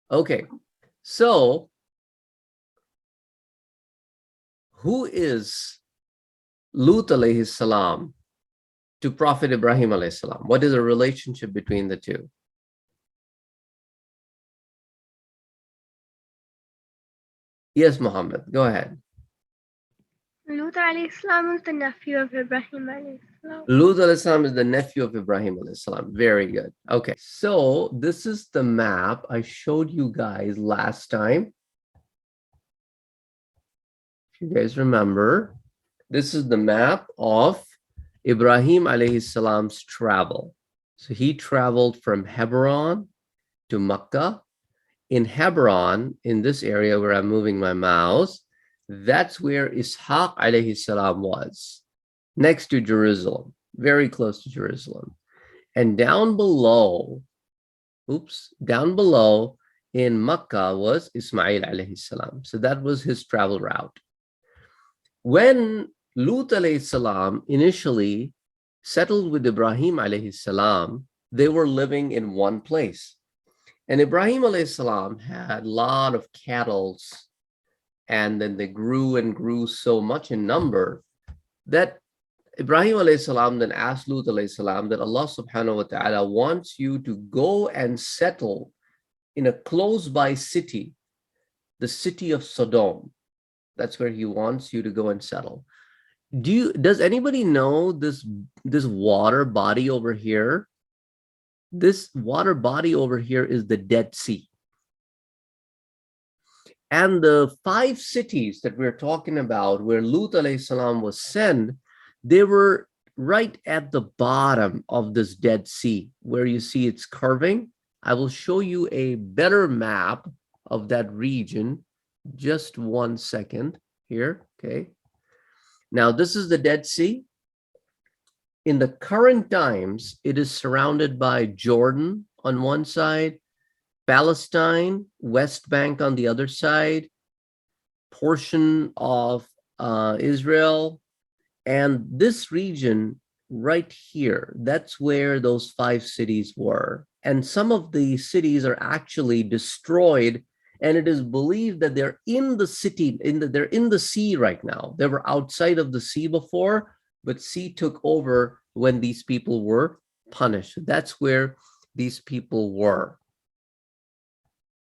Okay, so who is Lut alayhi salam to Prophet Ibrahim alayhi salam? What is the relationship between the two? Yes, Muhammad, go ahead. Lut alayhi salam is the nephew of Ibrahim alayhi salam. Lut alayhi salam is the nephew of Ibrahim alayhi salam. Very good. Okay, so this is the map I showed you guys last time. If you guys remember, this is the map of Ibrahim alayhi salam's travel. So he traveled from Hebron to Makkah. In Hebron, in this area where I'm moving my mouse, that's where Ishaq alayhi salam was, next to Jerusalem, very close to Jerusalem. And down below in Makkah was Ismail alayhi salam. So that was his travel route. When Lut alayhi salam initially settled with Ibrahim alayhi salam, they were living in one place. And Ibrahim alayhi salam had a lot of cattle, and then they grew and grew so much in number that Ibrahim alayhi salam then asked Lut alayhi salam that Allah subhanahu wa ta'ala wants you to go and settle in a close by city, the city of Sodom. That's where he wants you to go and settle. Does anybody know this water body over here? This water body over here is the Dead Sea. And the 5 cities that we're talking about where Lut alayhi salam was sent, they were right at the bottom of this Dead Sea where you see it's curving. I will show you a better map of that region. Just 1 second here, okay? Now, this is the Dead Sea. In the current times, it is surrounded by Jordan on one side, Palestine, West Bank on the other side, portion of Israel, and this region right here, that's where those 5 cities were. And some of the cities are actually destroyed, and it is believed that they're in the city, they're in the sea right now. They were outside of the sea before, but sea took over when these people were punished. That's where these people were.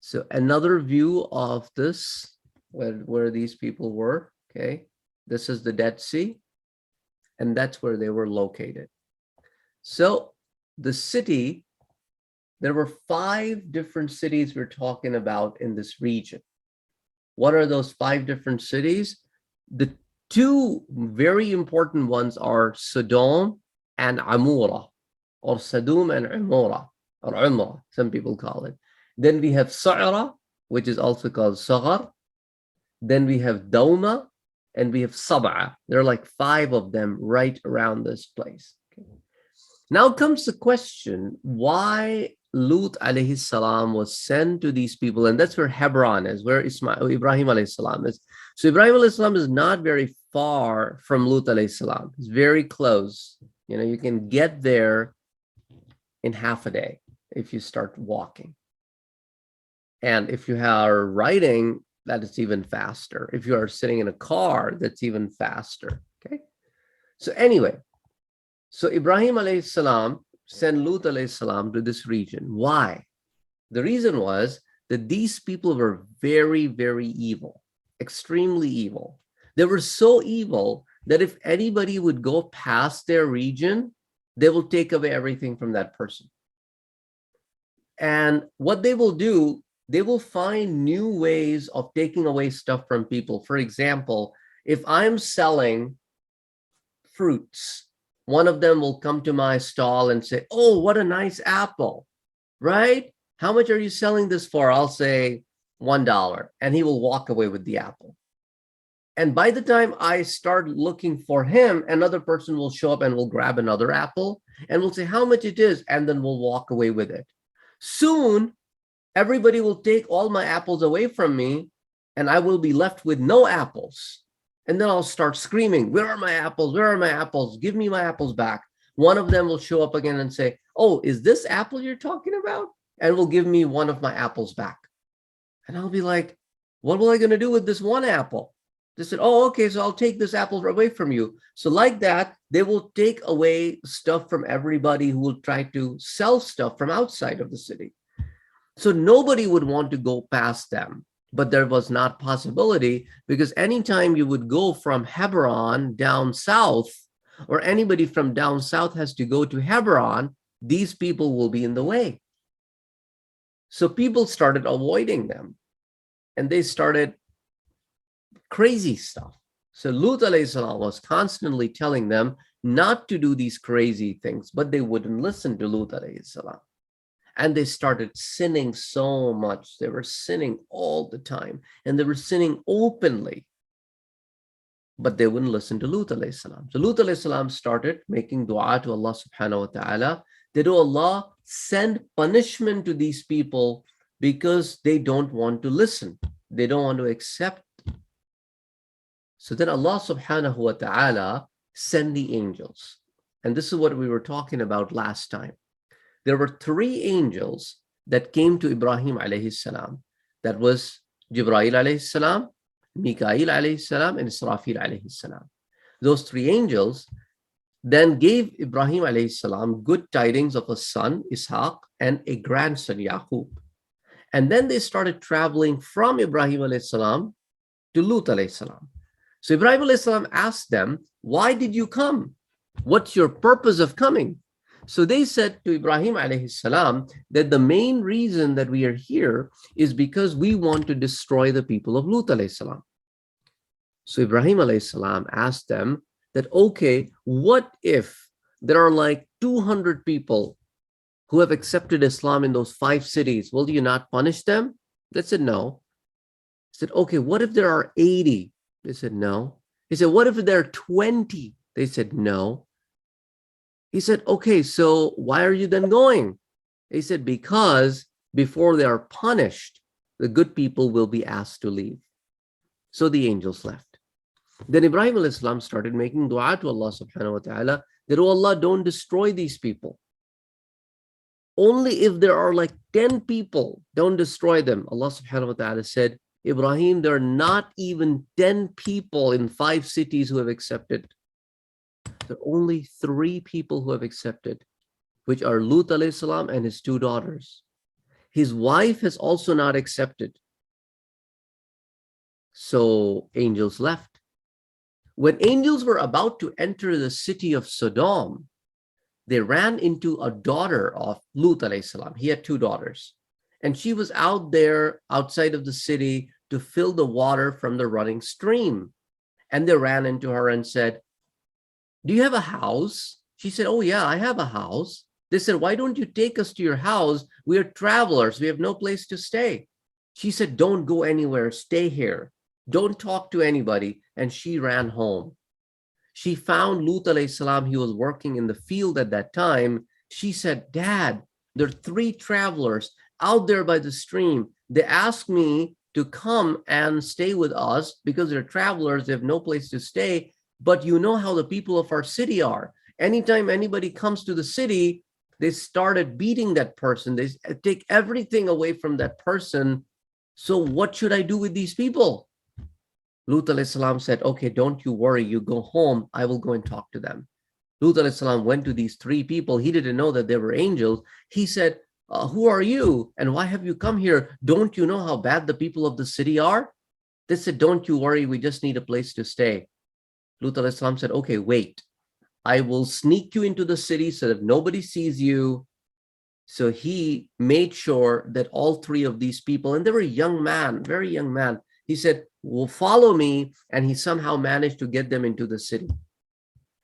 So another view of this, where these people were, okay? This is the Dead Sea, and that's where they were located. So the city, there were 5 different cities we're talking about in this region. What are those 5 different cities? The 2 very important ones are Sodom and Amora, or Sadum and Amora, or Umrah, some people call it. Then we have Sa'ra, which is also called Saghar. Then we have Dawma, and we have Sab'a. There are like 5 of them right around this place. Okay. Now comes the question, why Lut alayhi salam was sent to these people, and that's where Hebron is, where Ibrahim alayhi salam is. So Ibrahim alayhi salam is not very far from Lut alayhi salam. It's very close. You know, you can get there in half a day if you start walking. And if you are riding, that is even faster. If you are sitting in a car, that's even faster. Okay. So anyway, so Ibrahim alayhi salam sent Lut alayhi salam to this region. Why? The reason was that these people were very, very evil, extremely evil. They were so evil that if anybody would go past their region, they will take away everything from that person. And what they will do, they will find new ways of taking away stuff from people. For example, if I'm selling fruits, one of them will come to my stall and say, "Oh, what a nice apple," right? "How much are you selling this for?" I'll say $1, and he will walk away with the apple. And by the time I start looking for him, another person will show up and will grab another apple and will say how much it is, and then we'll walk away with it. Soon, everybody will take all my apples away from me, and I will be left with no apples. And then I'll start screaming, "Where are my apples? Where are my apples? Give me my apples back." One of them will show up again and say, "Oh, is this apple you're talking about?" And will give me one of my apples back. And I'll be like, what am I going to do with this one apple? They said, oh, okay, so I'll take this apple away from you. So like that, they will take away stuff from everybody who will try to sell stuff from outside of the city. So nobody would want to go past them. But there was not possibility, because anytime you would go from Hebron down south, or anybody from down south has to go to Hebron, these people will be in the way. So people started avoiding them, and they started crazy stuff. So Lut alayhi salam was constantly telling them not to do these crazy things, but they wouldn't listen to Lut alayhi salam. And they started sinning so much. They were sinning all the time, and they were sinning openly. But they wouldn't listen to Lut alayhi salam. So Lut alayhi salam started making dua to Allah subhanahu wa ta'ala that, oh Allah, send punishment to these people because they don't want to listen. They don't want to accept. So then Allah subhanahu wa ta'ala sent the angels. And this is what we were talking about last time. There were 3 angels that came to Ibrahim alayhi salam. That was Jibreel alayhi salam, Mikael alayhi salam, and Israfil alayhi salam. Those 3 angels then gave Ibrahim alayhi salam good tidings of a son, Ishaq, and a grandson, Yaqub. And then they started traveling from Ibrahim alayhi salam to Lut alayhi salam. So Ibrahim alayhi salam asked them, why did you come? What's your purpose of coming? So they said to Ibrahim alayhi salam that the main reason that we are here is because we want to destroy the people of Lut alayhi salam. So Ibrahim alayhi salam asked them that, okay, what if there are like 200 people who have accepted Islam in those 5 cities? Will you not punish them? They said, no. He said, okay, what if there are 80? They said, no. He said, what if there are 20? They said, no. He said, okay, so why are you then going? He said, because before they are punished, the good people will be asked to leave. So the angels left. Then Ibrahim alayhi salam started making dua to Allah subhanahu wa ta'ala that, oh Allah, don't destroy these people. Only if there are like 10 people, don't destroy them. Allah subhanahu wa ta'ala said, Ibrahim, there are not even 10 people in 5 cities who have accepted. There are only 3 people who have accepted, which are Lut alayhi salam and his 2 daughters. His wife has also not accepted. So angels left. When angels were about to enter the city of Sodom, they ran into a daughter of Lut alayhi salam. He had 2 daughters. And she was out there outside of the city to fill the water from the running stream. And they ran into her and said, do you have a house? She said, oh yeah, I have a house. They said, why don't you take us to your house? We are travelers. We have no place to stay. She said, don't go anywhere. Stay here. Don't talk to anybody. And she ran home. She found Lut alayhi salam. He was working in the field at that time. She said, Dad, there are 3 travelers out there by the stream. They asked me to come and stay with us because they're travelers. They have no place to stay. But you know how the people of our city are. Anytime anybody comes to the city, they started beating that person. They take everything away from that person. So what should I do with these people? Lut alayhi salam said, okay, don't you worry. You go home. I will go and talk to them. Lut alayhi salam went to these 3 people. He didn't know that they were angels. He said, who are you? And why have you come here? Don't you know how bad the people of the city are? They said, don't you worry. We just need a place to stay. Lut alayhi salam said, okay, wait. I will sneak you into the city so that nobody sees you. So he made sure that all 3 of these people, and they were a young man, very young man, he said, well, follow me. And he somehow managed to get them into the city.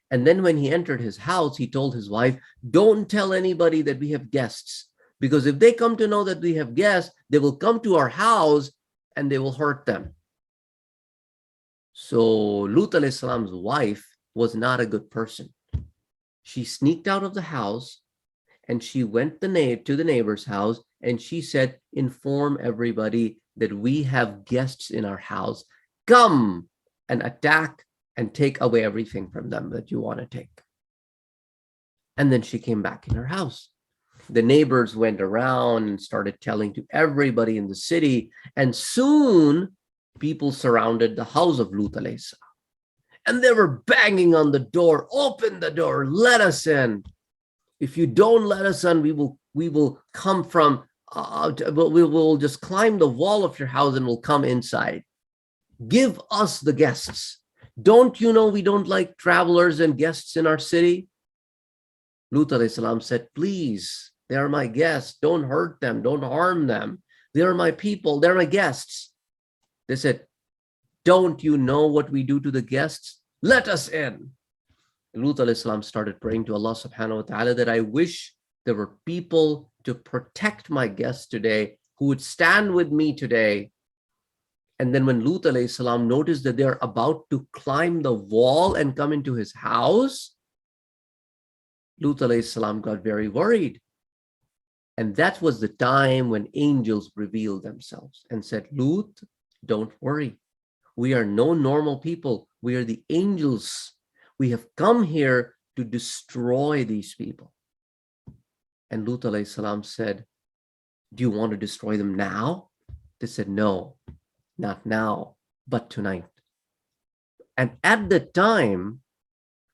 And then when he entered his house, he told his wife, don't tell anybody that we have guests, because if they come to know that we have guests, they will come to our house and they will hurt them. So Lut alayhi salam's wife was not a good person. She sneaked out of the house and she went to the neighbor's house and she said, inform everybody that we have guests in our house. Come and attack and take away everything from them that you want to take. And then she came back in her house. The neighbors went around and started telling to everybody in the city. And soon people surrounded the house of Lut alayhi salam. And they were banging on the door, open the door, let us in. If you don't let us in, we will come from, we will just climb the wall of your house and will come inside. Give us the guests. Don't you know we don't like travelers and guests in our city? Lut alayhi salam said, please, they are my guests. Don't hurt them. Don't harm them. They are my people. They're my guests. They said, don't you know what we do to the guests? Let us in. Lut alayhi salam started praying to Allah subhanahu wa ta'ala that I wish there were people to protect my guests today who would stand with me today. And then when Lut alayhi salam noticed that they're about to climb the wall and come into his house, Lut alayhi salam got very worried. And that was the time when angels revealed themselves and said, Lut, don't worry. We are no normal people. We are the angels. We have come here to destroy these people. And Lut alayhi salam said, do you want to destroy them now? They said, no, not now, but tonight. And at the time,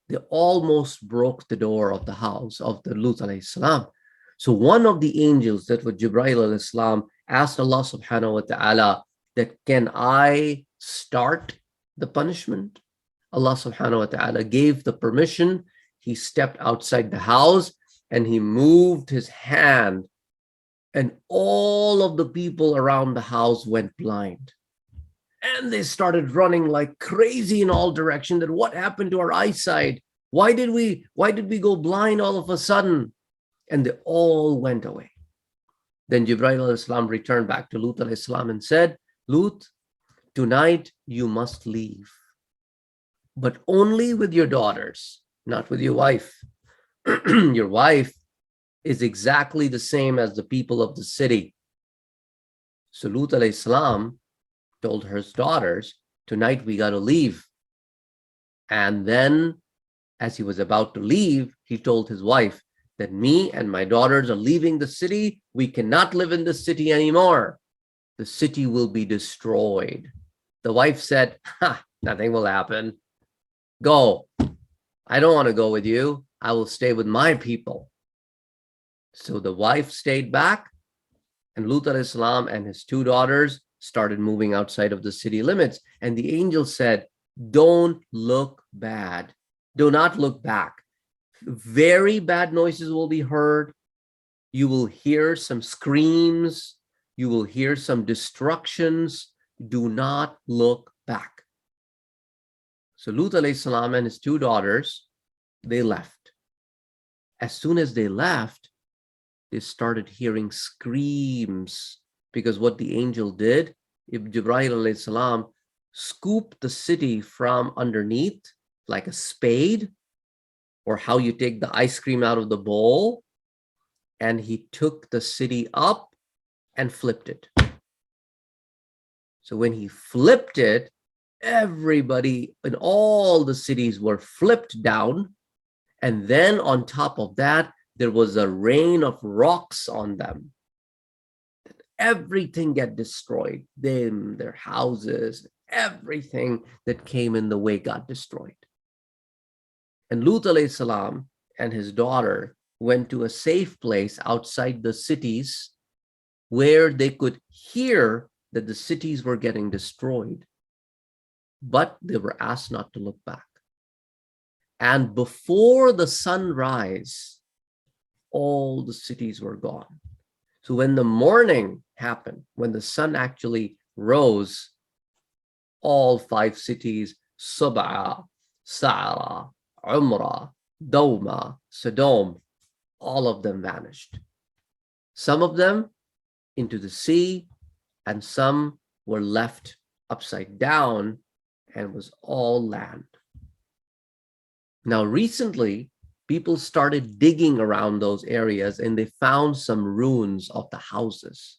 they almost broke the door of the house of the Lut alayhi salam. So one of the angels, that was Jibreel alayhi salam, asked Allah subhanahu wa ta'ala that, can I start the punishment? Allah subhanahu wa ta'ala gave the permission. He stepped outside the house and he moved his hand, and all of the people around the house went blind. And they started running like crazy in all directions. That what happened to our eyesight? Why did we go blind all of a sudden? And they all went away. Then Jibreel alayhi salam returned back to Lut alayhi salam and said, Lut, tonight you must leave, but only with your daughters, not with your wife. Your wife is exactly the same as the people of the city. So Lut alayhi salam told his daughters, tonight we got to leave. And then as he was about to leave, he told his wife that me and my daughters are leaving the city. We cannot live in the city anymore. The city will be destroyed. The wife said, nothing will happen. Go. I don't want to go with you. I will stay with my people. So the wife stayed back, and Lut alayhi salam and his two daughters started moving outside of the city limits. And the angel said, don't look bad. Do not look back. Very bad noises will be heard. You will hear some screams. You will hear some destructions. Do not look back. So Lut alayhi salam and his two daughters, they left. As soon as they left, they started hearing screams, because what the angel did, Jibreel alayhi salam scooped the city from underneath like a spade, or how you take the ice cream out of the bowl, and he took the city up and flipped it. So when he flipped it, everybody in all the cities were flipped down. And then on top of that, there was a rain of rocks on them. Everything got destroyed. Them, their houses, everything that came in the way got destroyed. And Lut alayhi salam and his daughter went to a safe place outside the cities where they could hear that the cities were getting destroyed. But they were asked not to look back. And before the sunrise, all the cities were gone. So when the morning happened, when the sun actually rose, all 5 cities, Sub'a, Sa'ara, Umrah, Dawma, Sodom, all of them vanished. Some of them into the sea, and some were left upside down and was all land. Now, recently, people started digging around those areas and they found some ruins of the houses.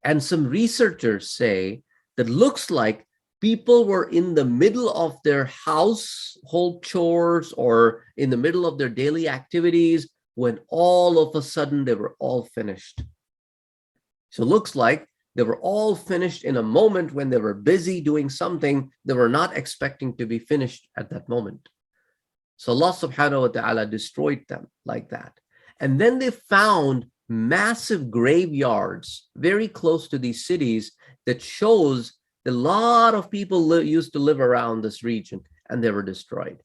And some researchers say that looks like people were in the middle of their household chores or in the middle of their daily activities when all of a sudden they were all finished. So it looks like they were all finished in a moment when they were busy doing something they were not expecting to be finished at that moment. So Allah subhanahu wa ta'ala destroyed them like that. And then they found massive graveyards very close to these cities that shows a lot of people used to live around this region, and they were destroyed.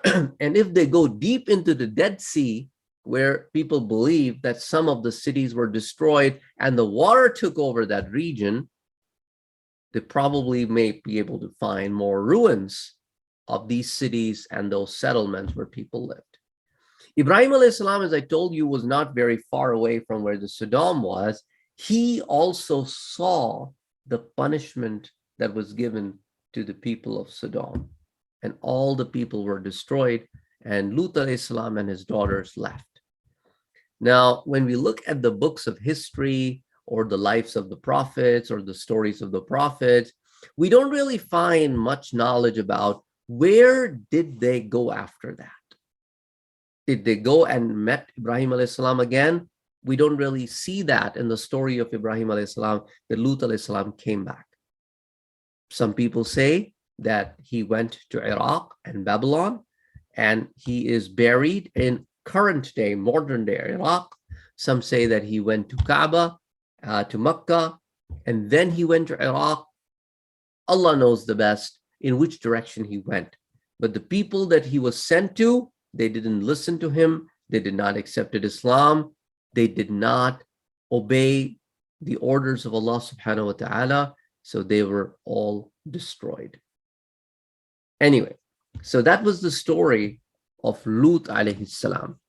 And if they go deep into the Dead Sea, where people believe that some of the cities were destroyed and the water took over that region, they probably may be able to find more ruins of these cities and those settlements where people lived. Ibrahim alayhi salam, as I told you, was not very far away from where the Sodom was. He also saw the punishment that was given to the people of Sodom, and all the people were destroyed, and Lut alayhi salam and his daughters left. Now, when we look at the books of history or the lives of the prophets or the stories of the prophets, we don't really find much knowledge about where did they go after that. Did they go and met Ibrahim alayhi salam again? We don't really see that in the story of Ibrahim alayhi salam, that Lut alayhi salam came back. Some people say that he went to Iraq and Babylon, and he is buried in current day, modern day Iraq. Some say that he went to Kaaba, to Mecca, and then he went to Iraq. Allah knows the best in which direction he went. But the people that he was sent to, they didn't listen to him. They did not accept Islam. They did not obey the orders of Allah subhanahu wa ta'ala. So they were all destroyed. Anyway, so that was the story of Lut alayhi salam.